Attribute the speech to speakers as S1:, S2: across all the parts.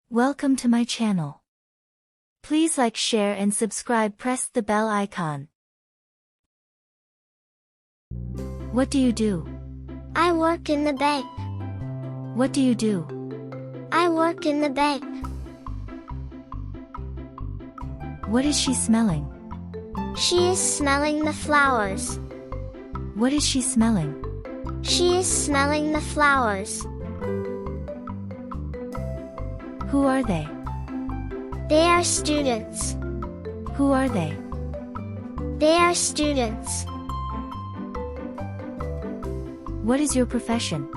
S1: Welcome to my channel. Please like, share and subscribe. Press the bell icon. What do you do?
S2: I work in the bank.
S1: What do you do?
S2: I work in the bank.
S1: What is she smelling?
S2: She is smelling the flowers.
S1: What is she smelling?
S2: She is smelling the flowers.
S1: Who are they?
S2: They are students.
S1: Who are they?
S2: They are students.
S1: What is your profession?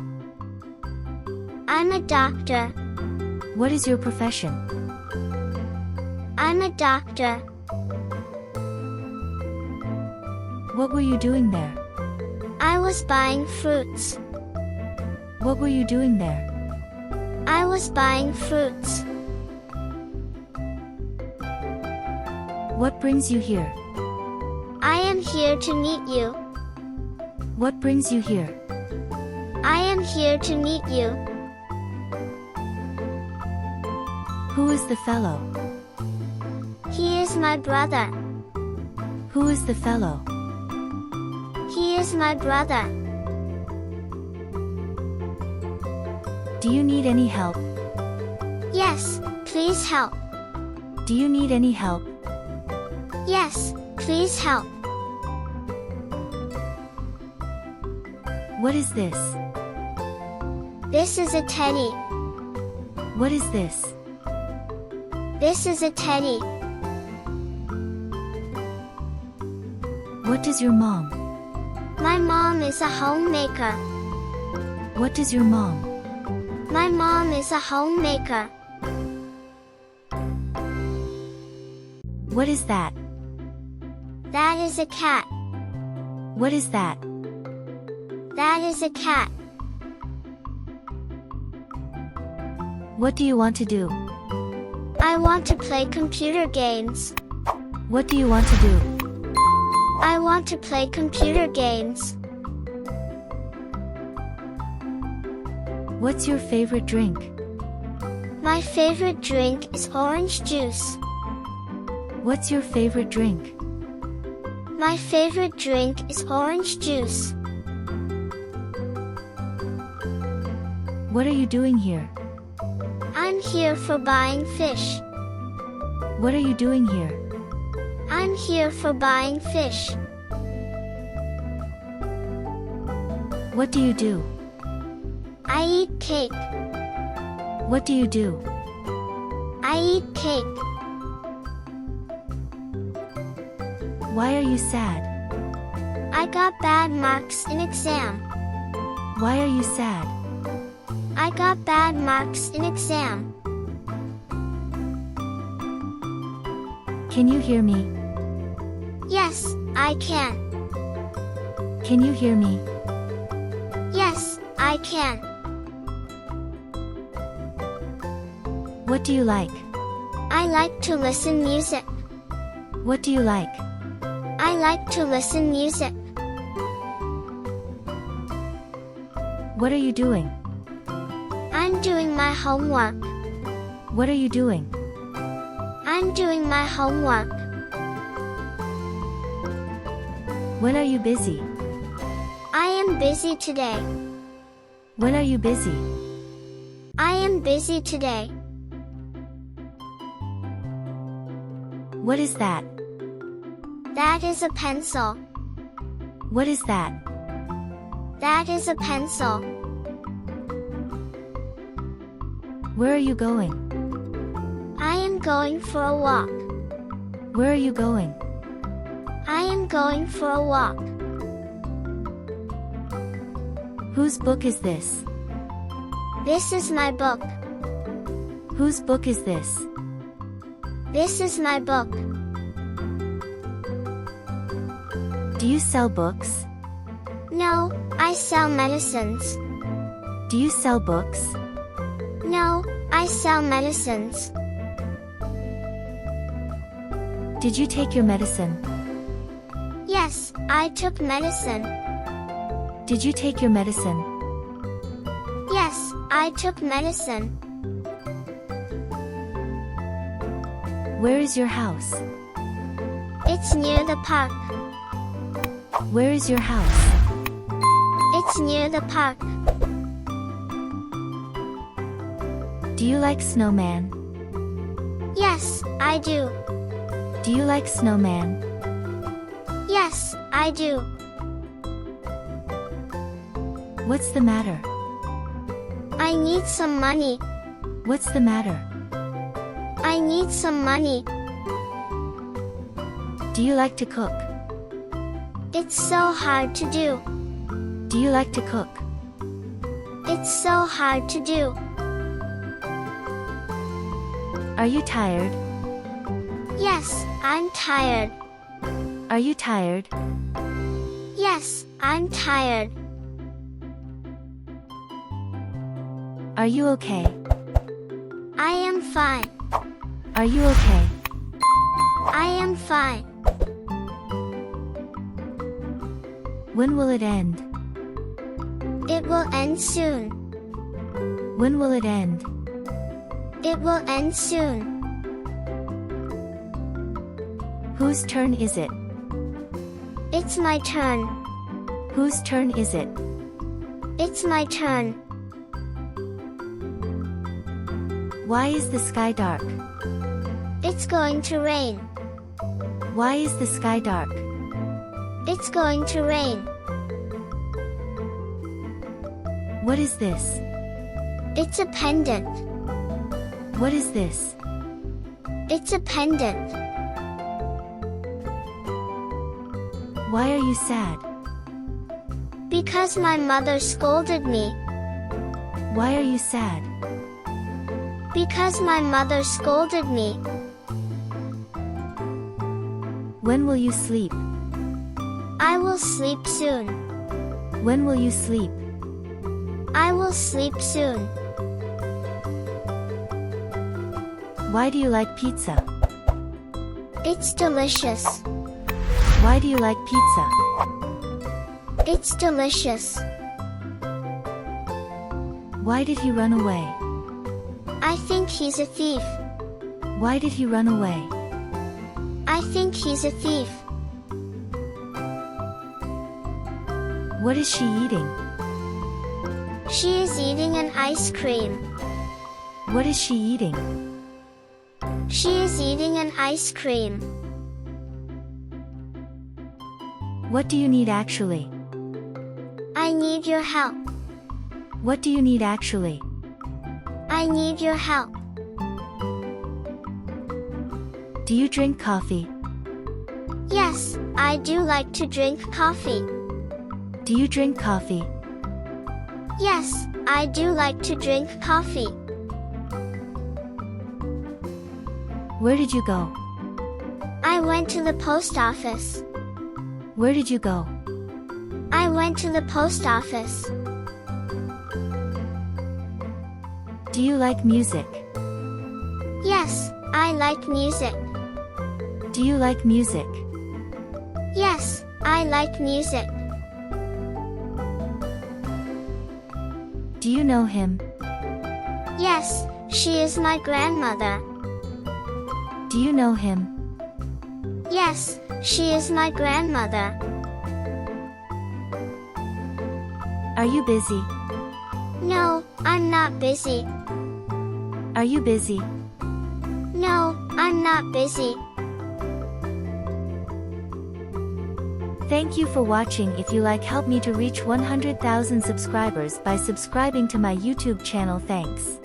S2: I'm a doctor.
S1: What is your profession?
S2: I'm a doctor.
S1: What were you doing there?
S2: I was buying fruits.
S1: What were you doing there?
S2: I was buying fruits.
S1: What brings you here?
S2: I am here to meet you.
S1: What brings you here?
S2: I am here to meet you.
S1: Who is the fellow?
S2: He is my brother.
S1: Who is the fellow?
S2: He is my brother.
S1: Do you need any help?
S2: Yes, please help.
S1: Do you need any help?
S2: Yes, please help.
S1: What is this?
S2: This is a teddy.
S1: What is this?
S2: This is a teddy.
S1: What does your mom?
S2: My mom is a homemaker.
S1: What does your mom?
S2: My mom is a homemaker.
S1: What is that?
S2: That is a cat.
S1: What is that?
S2: That is a cat.
S1: What do you want to do?
S2: I want to play computer games.
S1: What do you want to do?
S2: I want to play computer games.
S1: What's your favorite drink?
S2: My favorite drink is orange juice.
S1: What's your favorite drink?
S2: My favorite drink is orange juice.
S1: What are you doing here?
S2: I'm here for buying fish.
S1: What are you doing here?
S2: I'm here for buying fish.
S1: What do you do?
S2: I eat cake.
S1: What do you do?
S2: I eat cake.
S1: Why are you sad?
S2: I got bad marks in exam.
S1: Why are you sad?
S2: I got bad marks in exam.
S1: Can you hear me?
S2: Yes, I can.
S1: Can you hear me?
S2: Yes, I can.
S1: What do you like?
S2: I like to listen music.
S1: What do you like?
S2: I like to listen music.
S1: What are you doing?
S2: I'm doing my homework.
S1: What are you doing?
S2: I'm doing my homework.
S1: When are you busy?
S2: I am busy today.
S1: When are you busy?
S2: I am busy today.
S1: What is that?
S2: That is a pencil.
S1: What is that?
S2: That is a pencil.
S1: Where are you going?
S2: I am going for a walk.
S1: Where are you going?
S2: I am going for a walk.
S1: Whose book is this?
S2: This is my book.
S1: Whose book is this?
S2: This is my book.
S1: Do you sell books?
S2: No, I sell medicines.
S1: Do you sell books?
S2: No, I sell medicines.
S1: Did you take your medicine?
S2: Yes, I took medicine.
S1: Did you take your medicine?
S2: Yes, I took medicine.
S1: Where is your house?
S2: It's near the park.
S1: Where is your house?
S2: It's near the park.
S1: Do you like snowman?
S2: Yes, I do.
S1: Do you like snowman?
S2: Yes, I do.
S1: What's the matter?
S2: I need some money.
S1: What's the matter?
S2: I need some money.
S1: Do you like to cook?
S2: It's so hard to do.
S1: Do you like to cook?
S2: It's so hard to do.
S1: Are you tired?
S2: Yes, I'm tired.
S1: Are you tired?
S2: Yes, I'm tired.
S1: Are you okay?
S2: I am fine.
S1: Are you okay?
S2: I am fine.
S1: When will it end?
S2: It will end soon.
S1: When will it end?
S2: It will end soon.
S1: Whose turn is it?
S2: It's my turn.
S1: Whose turn is it?
S2: It's my turn.
S1: Why is the sky dark?
S2: It's going to rain.
S1: Why is the sky dark?
S2: It's going to rain.
S1: What is this?
S2: It's a pendant.
S1: What is this?
S2: It's a pendant.
S1: Why are you sad?
S2: Because my mother scolded me.
S1: Why are you sad?
S2: Because my mother scolded me.
S1: When will you sleep?
S2: I will sleep soon.
S1: When will you sleep?
S2: I will sleep soon.
S1: Why do you like pizza?
S2: It's delicious.
S1: Why do you like pizza?
S2: It's delicious.
S1: Why did he run away?
S2: I think he's a thief.
S1: Why did he run away?
S2: I think he's a thief.
S1: What is she eating?
S2: She is eating an ice cream.
S1: What is she eating?
S2: She is eating an ice cream.
S1: What do you need actually?
S2: I need your help.
S1: What do you need actually?
S2: I need your help.
S1: Do you drink coffee?
S2: Yes, I do like to drink coffee.
S1: Do you drink coffee?
S2: Yes, I do like to drink coffee.
S1: Where did you go?
S2: I went to the post office.
S1: Where did you go?
S2: I went to the post office.
S1: Do you like music?
S2: Yes, I like music.
S1: Do you like music?
S2: Yes, I like music.
S1: Do you know him?
S2: Yes, she is my grandmother.
S1: Do you know him?
S2: Yes, she is my grandmother.
S1: Are you busy?
S2: No, I'm not busy.
S1: Are you busy?
S2: No, I'm not busy.
S1: Thank you for watching. If you like, help me to reach 100,000 subscribers by subscribing to my YouTube channel. Thanks.